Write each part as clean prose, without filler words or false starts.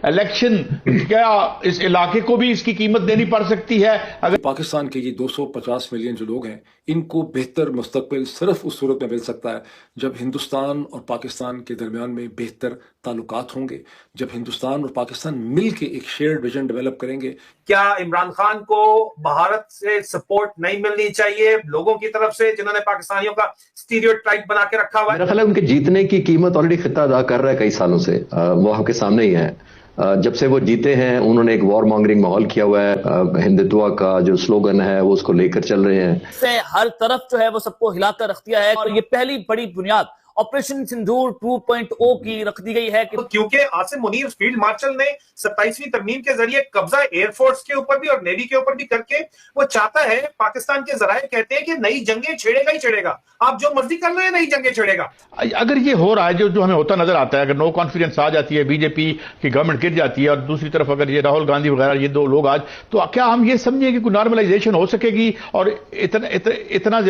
Election क्या इस इलाके को भी इसकी कीमत देनी पड़ सकती है। अगर पाकिस्तान के ये 250 मिलियन जो लोग हैं, इनको बेहतर मुस्तकबिल सिर्फ उस सूरत में मिल सकता है जब हिंदुस्तान और पाकिस्तान के दरमियान में बेहतर ताल्लुकात होंगे, जब हिंदुस्तान और पाकिस्तान मिल के एक शेयर्ड विजन डेवलप करेंगे। क्या इमरान खान को भारत से सपोर्ट नहीं मिलनी चाहिए लोगों की तरफ से जिन्होंने पाकिस्तानियों का स्टीरियोटाइप बना के रखा हुआ है? मेरा ख्याल है उनके जीतने की कीमत ऑलरेडी खिता अदा कर रहा है कई सालों से, वो आपके सामने ही है। जब से वो जीते हैं उन्होंने एक वॉर मॉन्गरिंग माहौल किया हुआ है, हिंदुत्व का जो स्लोगन है वो उसको लेकर चल रहे हैं। से हर तरफ जो है वो सबको हिलाकर रख दिया है और ये पहली बड़ी बुनियाद ऑपरेशन सिंदूर 2.0 की रख दी गई है क्योंकि आसिम मुनीर फील्ड मार्शल ने 27वीं तरमीम के जरिए कब्जा एयरफोर्स के ऊपर भी और नेवी के ऊपर भी करके वो चाहता है, पाकिस्तान के जराए कहते हैं कि नई जंगें छेड़ेगा ही छेड़ेगा, आप जो मर्जी कर रहे हैं नई जंगें छेड़ेगा। अगर ये हो रहा है जो हमें होता नजर आता है, अगर नो कॉन्फिडेंस आ जाती है, बीजेपी की गवर्नमेंट गिर जाती है और दूसरी तरफ अगर ये राहुल गांधी वगैरह ये दो लोग आज, तो क्या हम ये समझें कि कोई नॉर्मलाइजेशन हो सकेगी और इतना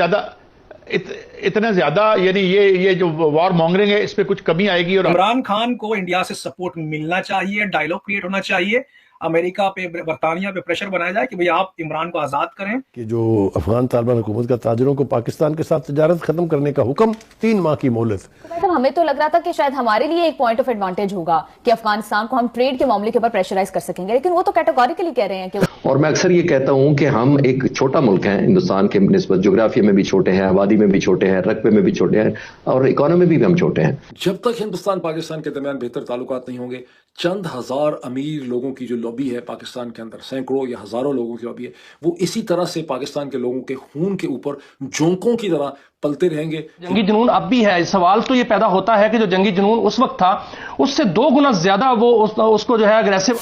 ज्यादा यानी ये जो वॉर मॉन्गरिंग है इस पे कुछ कमी आएगी? और इमरान खान को इंडिया से सपोर्ट मिलना चाहिए, डायलॉग क्रिएट होना चाहिए, अमेरिका पे बरतानिया पे प्रेशर बनाया जाए कि भाई आप इमरान को आजाद करें। कि जो अफगान तालिबान हुकूमत का ताजरों को पाकिस्तान के साथ तजारत खत्म करने का हुक्म, 3 माह की मोहलत। मैडम हमें तो लग रहा था कि शायद हमारे लिए एक पॉइंट ऑफ एडवांटेज होगा कि अफगानिस्तान को हम ट्रेड के मामले के ऊपर प्रेशराइज कर सकेंगे, लेकिन वो तो कैटेगोरिकली कह रहे हैं कि और मैं अक्सर ये कहता हूं कि हम एक छोटा मुल्क हैं, हिंदुस्तान के निस्बत जोग्राफिया में भी छोटे हैं, आबादी में भी छोटे हैं, रकबे में भी छोटे हैं और इकोनॉमी में भी हम छोटे हैं। जब तक हिंदुस्तान पाकिस्तान के दरमियान बेहतर ताल्लुकात नहीं होंगे, चंद हजार अमीर लोगों की जो लॉबी है पाकिस्तान के अंदर, सैकड़ों या हजारों लोगों की लॉबी है, वो इसी तरह से पाकिस्तान के लोगों के खून के ऊपर जोंकों की तरह पलते रहेंगे। जंगी जुनून अब भी है। सवाल तो ये पैदा होता है कि जो जंगी जुनून उस वक्त था उससे 2 गुना ज्यादा वो उसको जो है अग्रेसिव।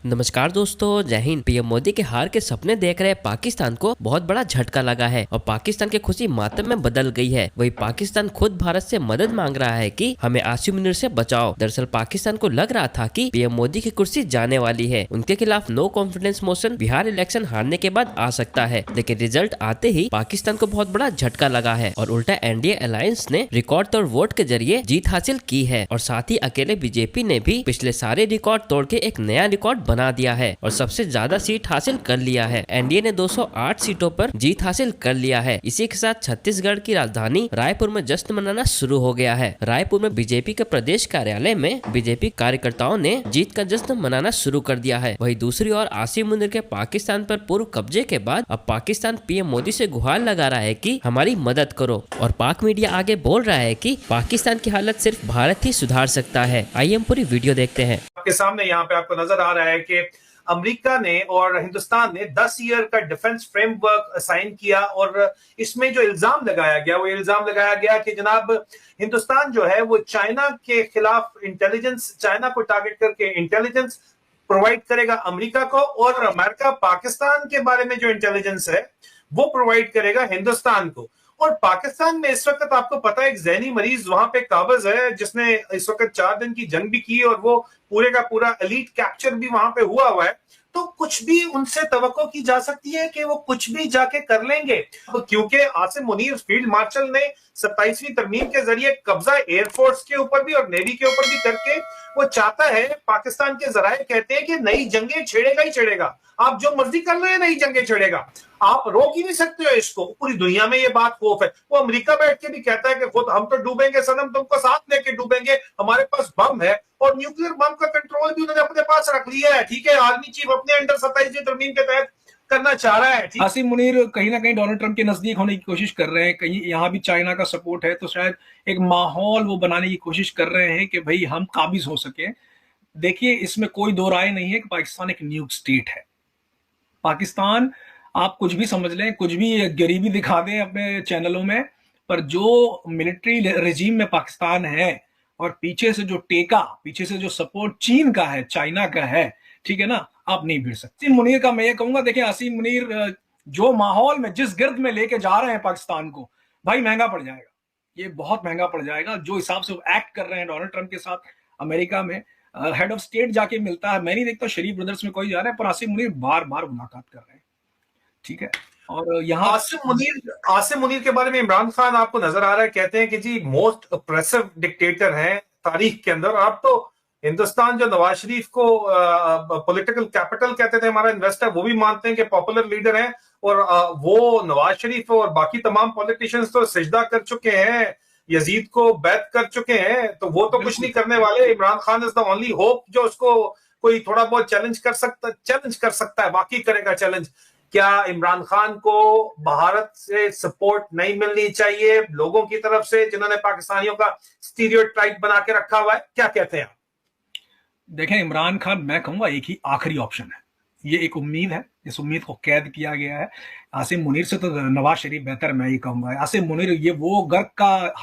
नमस्कार दोस्तों, जय हिंद। पीएम मोदी के हार के सपने देख रहे पाकिस्तान को बहुत बड़ा झटका लगा है और पाकिस्तान की खुशी मातम में बदल गई है। वही पाकिस्तान खुद भारत से मदद मांग रहा है कि हमें आसिम मुनीर से बचाओ। दरअसल पाकिस्तान को लग रहा था कि पीएम मोदी की कुर्सी जाने वाली है, उनके खिलाफ no confidence motion Bihar election हारने के बाद आ सकता है, लेकिन रिजल्ट आते ही पाकिस्तान को बहुत बड़ा झटका लगा है और उल्टा एनडीए अलायंस ने रिकॉर्ड तोड़ वोट के जरिए जीत हासिल की है और साथ ही अकेले बीजेपी ने भी पिछले सारे रिकॉर्ड तोड़ के एक नया रिकॉर्ड बना दिया है और सबसे ज्यादा सीट हासिल कर लिया है। एनडीए ने 208 सीटों पर जीत हासिल कर लिया है। इसी के साथ छत्तीसगढ़ की राजधानी रायपुर में जश्न मनाना शुरू हो गया है। रायपुर में बीजेपी के प्रदेश कार्यालय में बीजेपी कार्यकर्ताओं ने जीत का जश्न मनाना शुरू कर दिया है। वहीं दूसरी ओर आसिम मुनीर के पाकिस्तान पर पूर्व कब्जे के बाद अब पाकिस्तान पीएम मोदी से गुहार लगा रहा है कि हमारी मदद करो और पाक मीडिया आगे बोल रहा है कि पाकिस्तान की हालत सिर्फ भारत ही सुधार सकता है। आइए हम पूरी वीडियो देखते हैं। आपके सामने यहाँ पे आपको नजर आ रहा है कि अमेरिका ने और हिंदुस्तान ने 10 ईयर का डिफेंस फ्रेमवर्क असाइन किया और इसमें जो इल्जाम लगाया गया वो इल्जाम लगाया गया कि जनाब हिंदुस्तान जो है वो चाइना के खिलाफ इंटेलिजेंस, चाइना को टारगेट करके इंटेलिजेंस प्रोवाइड करेगा अमेरिका को और अमेरिका पाकिस्तान के बारे में जो इंटेलिजेंस है वो प्रोवाइड करेगा हिंदुस्तान को। और पाकिस्तान में इस वक्त आपको पता है एक जहनी मरीज वहां पे काबिज है जिसने इस वक्त 4 दिन की जंग भी की और वो पूरे का पूरा एलीट कैप्चर भी वहां पे हुआ है। तो कुछ भी उनसे तवक्को की जा सकती है कि वो कुछ भी जाके कर लेंगे, क्योंकि आसिम मुनीर फील्ड मार्शल ने 27वीं तरमीम के जरिए कब्जा एयरफोर्स के ऊपर भी और नेवी के ऊपर भी करके वो चाहता है, पाकिस्तान के जराए कहते हैं कि नई जंगें छेड़ेगा ही छेड़ेगा, आप जो मर्जी कर रहे हैं नई जंगें छेड़ेगा, आप रोक ही नहीं सकते हो इसको। पूरी दुनिया में ये बात खौफ है। वो अमेरिका बैठ के भी कहता है कि खुद हम तो डूबेंगे सनम, तुमको साथ लेके डूबेंगे, हमारे पास बम है और न्यूक्लियर बम का कंट्रोल भी उन्होंने अपने पास रख लिया है। ठीक है, आर्मी चीफ अपने अंडर 27वीं तरमीम के तहत करना चाह रहा है। आसिम मुनीर कहीं ना कहीं डोनाल्ड ट्रंप के नजदीक होने की कोशिश कर रहे हैं, कहीं यहाँ भी चाइना का सपोर्ट है, तो शायद एक माहौल वो बनाने की कोशिश कर रहे हैं कि भाई हम काबिज हो सके। देखिए, इसमें कोई दो राय नहीं है कि पाकिस्तान एक न्यूक स्टेट है। पाकिस्तान, आप कुछ भी समझ लें, कुछ भी गरीबी दिखा दें अपने चैनलों में, पर जो मिलिट्री रेजिम में पाकिस्तान है और पीछे से जो टेका, पीछे से जो सपोर्ट चीन का है, चाइना का है, ठीक है ना, आप नहीं भिड़ सकते। आसिम मुनीर का मैं ये कहूंगा, देखिए आसिम मुनीर जो माहौल में, जिस गिर्द में लेके जा रहे हैं पाकिस्तान को, भाई महंगा पड़ जाएगा, ये बहुत महंगा पड़ जाएगा। जो हिसाब से वो एक्ट कर रहे हैं डोनाल्ड ट्रंप के साथ अमेरिका में, हेड ऑफ स्टेट जाके मिलता है, मैं नहीं देखता शरीफ ब्रदर्स में कोई जा रहा है, पर आसिम मुनीर बार बार मुलाकात कर रहे हैं, ठीक है। और यहाँ आसिम मुनीर के बारे में इमरान खान आपको नजर आ रहा है, कहते हैं कि जी मोस्ट ऑप्रेसिव डिक्टेटर हैं तारीख के अंदर। आप तो हिंदुस्तान जो नवाज शरीफ को पॉलिटिकल कैपिटल कहते थे, हमारा इन्वेस्टर, वो भी मानते हैं कि पॉपुलर लीडर हैं, और वो नवाज शरीफ और बाकी तमाम पॉलिटिशियंस तो सिजदा कर चुके हैं, यजीद को बैत कर चुके हैं, तो वो तो कुछ नहीं करने वाले। Imran Khan is the only hope जो उसको कोई थोड़ा बहुत चैलेंज कर सकता है, बाकी करेगा चैलेंज। क्या इमरान खान को भारत से सपोर्ट नहीं मिलनी चाहिए लोगों की तरफ से जिन्होंने पाकिस्तानियों का स्टीरियोटाइप बना के रखा हुआ है? क्या कहते हैं? देखें, इमरान खान मैं कहूंगा एक ही आखिरी ऑप्शन है, ये एक उम्मीद है, इस उम्मीद को कैद किया गया है। आसिम मुनीर से तो नवाज शरीफ बेहतर, मैं ये कहूंगा। आसिम मुनीर ये वो गर्क का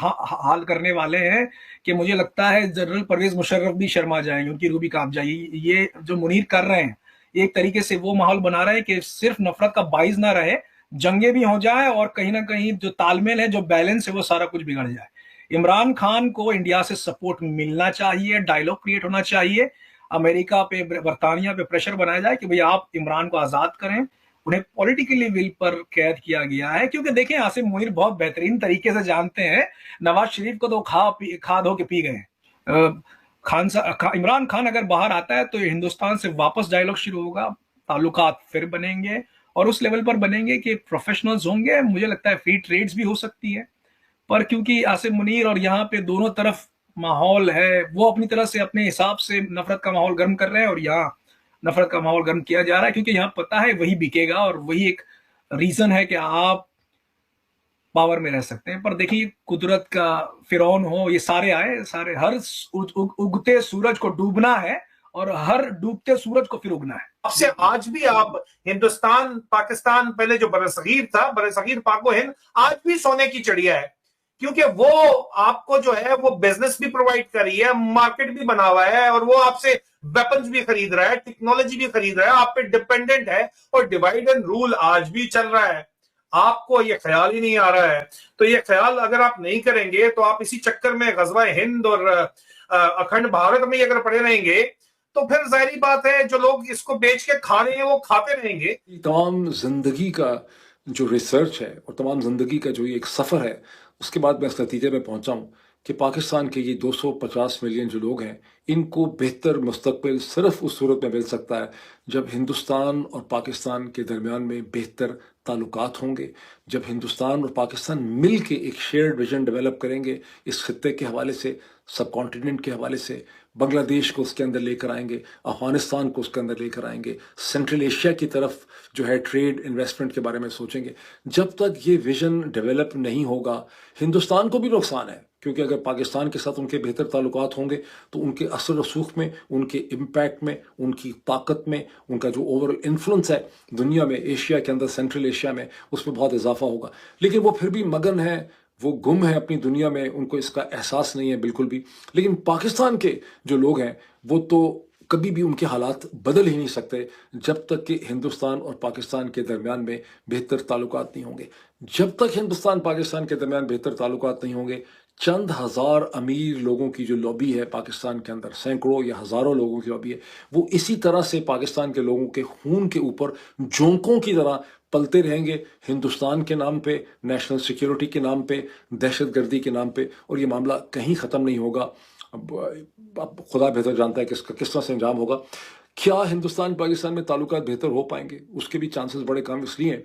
हाल करने वाले हैं कि मुझे लगता है जनरल परवेज मुशर्रफ भी शर्मा जाएंगे, उनकी रूबी कांप जाएगी। ये जो मुनीर कर रहे हैं एक तरीके से वो माहौल बना रहे हैं कि सिर्फ नफरत का बाइस ना रहे, जंगे भी हो जाए और कहीं ना कहीं जो तालमेल है, जो बैलेंस है, वो सारा कुछ बिगड़ जाए। इमरान खान को इंडिया से सपोर्ट मिलना चाहिए, डायलॉग क्रिएट होना चाहिए, अमेरिका पे, बरतानिया पे प्रेशर बनाया जाए कि भाई आप इमरान को आजाद करें। उन्हें पॉलिटिकली विल पर कैद किया गया है, क्योंकि देखें आसिम मुनीर बहुत बेहतरीन तरीके से जानते हैं नवाज शरीफ को तो खा धो के पी गए। इमरान खान अगर बाहर आता है तो हिंदुस्तान से वापस डायलॉग शुरू होगा, ताल्लुकात फिर बनेंगे और उस लेवल पर बनेंगे कि प्रोफेशनल्स होंगे। मुझे लगता है फ्री ट्रेड्स भी हो सकती है, पर क्योंकि आसिम मुनीर और यहाँ पे दोनों तरफ माहौल है, वो अपनी तरह से अपने हिसाब से नफरत का माहौल गर्म कर रहे हैं और यहाँ नफरत का माहौल गर्म किया जा रहा है, क्योंकि यहाँ पता है वही बिकेगा और वही एक रीजन है कि आप पावर में रह सकते हैं। पर देखिए, कुदरत का फिरौन हो, ये सारे आए, सारे हर उगते सूरज को डूबना है और हर डूबते सूरज को फिर उगना है। आपसे आज भी आप हिंदुस्तान पाकिस्तान, पहले जो बरसगीर था, बरसगीर पाको हिंद, आज भी सोने की चिड़िया है, क्योंकि वो आपको जो है वो बिजनेस भी प्रोवाइड कर रही है, मार्केट भी बना हुआ है, और वो आपसे वेपन्स भी खरीद रहा है, टेक्नोलॉजी भी खरीद रहा है, आप पे डिपेंडेंट है, और डिवाइड एंड रूल आज भी चल रहा है। आपको ये ख्याल ही नहीं आ रहा है, तो ये ख्याल अगर आप नहीं करेंगे तो आप इसी चक्कर में गजवा हिंद और अखंड भारत में अगर पड़े रहेंगे तो फिर जाहिर बात है जो लोग इसको बेच के खा रहे हैं वो खाते रहेंगे। तमाम जिंदगी का जो रिसर्च है और तमाम जिंदगी का जो ये एक सफर है, उसके बाद मैं इस नतीजे में पहुंचा हूं कि पाकिस्तान के ये 250 मिलियन जो लोग हैं, इनको बेहतर मुस्तकबिल सिर्फ उस सूरत में मिल सकता है जब हिंदुस्तान और पाकिस्तान के दरमियान में बेहतर ताल्लुकात होंगे, जब हिंदुस्तान और पाकिस्तान मिल के एक शेयर्ड विजन डेवलप करेंगे, इस खित्ते के हवाले से, सब कॉन्टिनेंट के हवाले से, बांग्लादेश को उसके अंदर लेकर आएंगे, अफगानिस्तान को उसके अंदर लेकर आएंगे, सेंट्रल एशिया की तरफ जो है ट्रेड इन्वेस्टमेंट के बारे में सोचेंगे। जब तक ये विजन डेवलप नहीं होगा, हिंदुस्तान को भी नुकसान है, क्योंकि अगर पाकिस्तान के साथ उनके बेहतर ताल्लुकात होंगे तो उनके असर रसूख में, उनके इम्पैक्ट में, उनकी ताकत में, उनका जो ओवरऑल इन्फ्लुएंस है दुनिया में, एशिया के अंदर, सेंट्रल एशिया में, उसमें बहुत इजाफा होगा। लेकिन वो फिर भी मगन है, वो गुम है अपनी दुनिया में, उनको इसका एहसास नहीं है बिल्कुल भी। लेकिन पाकिस्तान के जो लोग हैं वो तो कभी भी उनके हालात बदल ही नहीं सकते जब तक कि हिंदुस्तान और पाकिस्तान के दरमियान में बेहतर ताल्लुकात नहीं होंगे। जब तक हिंदुस्तान पाकिस्तान के दरमियान बेहतर ताल्लुकात नहीं होंगे, चंद हजार अमीर लोगों की जो लॉबी है पाकिस्तान के अंदर, सैकड़ों या हजारों लोगों की लॉबी है, वो इसी तरह से पाकिस्तान के लोगों के खून के ऊपर जोंकों की तरह पलते रहेंगे, हिंदुस्तान के नाम पे, नेशनल सिक्योरिटी के नाम पे, दहशतगर्दी के नाम पे, और ये मामला कहीं ख़त्म नहीं होगा। अब खुदा बेहतर जानता है किस तरह से अंजाम होगा। क्या हिंदुस्तान पाकिस्तान में ताल्लुकात बेहतर हो पाएंगे? उसके भी चांसेस बड़े कम इसलिए हैं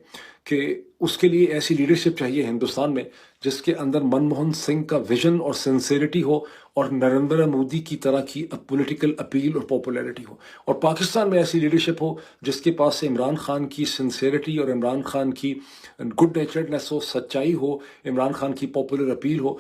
कि उसके लिए ऐसी लीडरशिप चाहिए हिंदुस्तान में जिसके अंदर मनमोहन सिंह का विजन और सिंसेरिटी हो और नरेंद्र मोदी की तरह की पॉलिटिकल अपील और पॉपुलैरिटी हो, और पाकिस्तान में ऐसी लीडरशिप हो जिसके पास इमरान खान की सिंसेरिटी और इमरान खान की गुड नेचर्डनेस हो, सच्चाई हो, इमरान खान की पॉपुलर अपील हो,